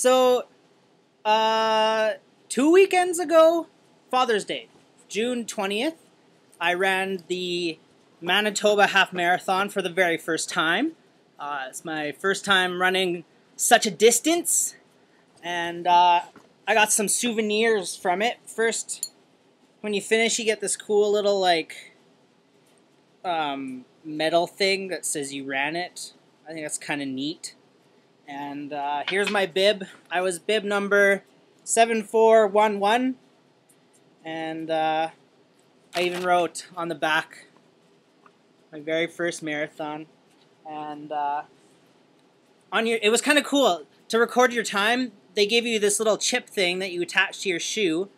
So, 2 weekends ago, Father's Day, June 20th, I ran the Manitoba Half Marathon for the very first time. It's my first time running such a distance, and I got some souvenirs from it. First, when you finish, you get this cool little, like, metal thing that says you ran it. I think that's kind of neat. And here's my bib. I was bib number 7411, and I even wrote on the back my very first marathon. And it was kind of cool to record your time. They give you this little chip thing that you attach to your shoe,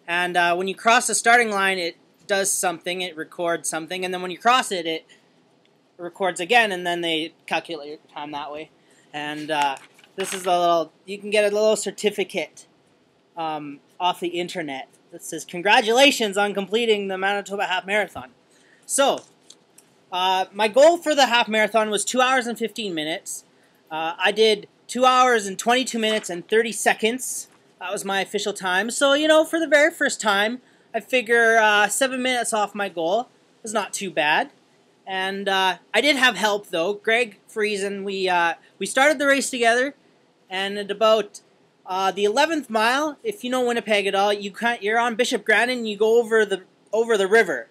and when you cross the starting line, it does something. It records something, and then when you cross it, it records again, and then they calculate your time that way. And this is a little, you can get a little certificate off the internet that says, "Congratulations on completing the Manitoba Half Marathon." So, my goal for the half marathon was 2 hours and 15 minutes. I did 2 hours and 22 minutes and 30 seconds. That was my official time. So, you know, for the very first time, I figure 7 minutes off my goal was not too bad. And I did have help, though. Greg Friesen, we started the race together, and at about the 11th mile, if you know Winnipeg at all, you're on Bishop Grandin, and you go over the river,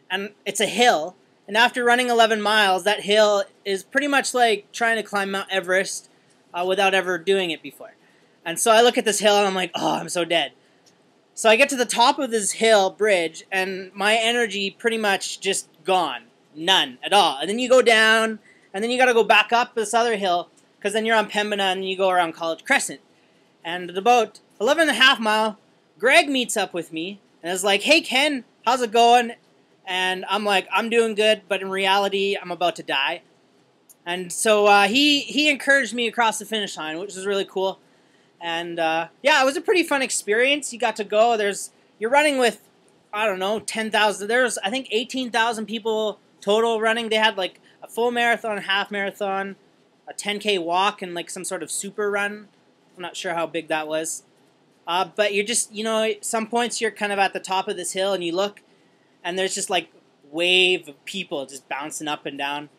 and it's a hill. And after running 11 miles, that hill is pretty much like trying to climb Mount Everest without ever doing it before. And so I look at this hill, and I'm like, oh, I'm so dead. So I get to the top of this hill bridge, and my energy pretty much just gone. None at all. And then you go down, and then you got to go back up this other hill, because then you're on Pembina, and you go around College Crescent. And at about 11.5 mile, Greg meets up with me, and is like, "Hey, Ken, how's it going?" And I'm like, "I'm doing good, but in reality, I'm about to die." And so he encouraged me across the finish line, which was really cool. And yeah, it was a pretty fun experience. You got to go. You're running with, I don't know, 10,000. There's, I think, 18,000 people total running. They had like a full marathon, half marathon, a 10K walk, and like some sort of super run. I'm not sure how big that was. But you're just, you know, at some points you're kind of at the top of this hill, and you look, and there's just like wave of people just bouncing up and down.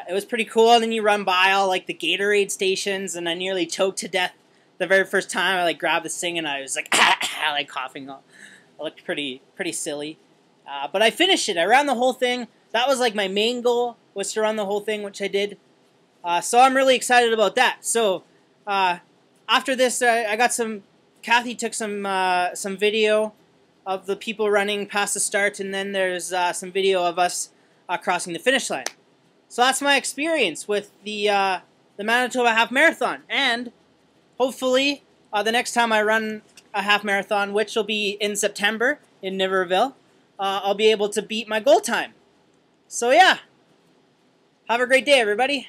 It was pretty cool. And then you run by all like the Gatorade stations, and I nearly choked to death the very first time. I like grabbed this thing, and I was like, like coughing. It looked pretty silly. But I finished it. I ran the whole thing. That was like my main goal, was to run the whole thing, which I did. So I'm really excited about that. So after this, I got Kathy took some video of the people running past the start, and then there's some video of us crossing the finish line. So that's my experience with the Manitoba Half Marathon, and hopefully the next time I run a half marathon, which will be in September in Niverville, I'll be able to beat my goal time. So yeah, have a great day, everybody.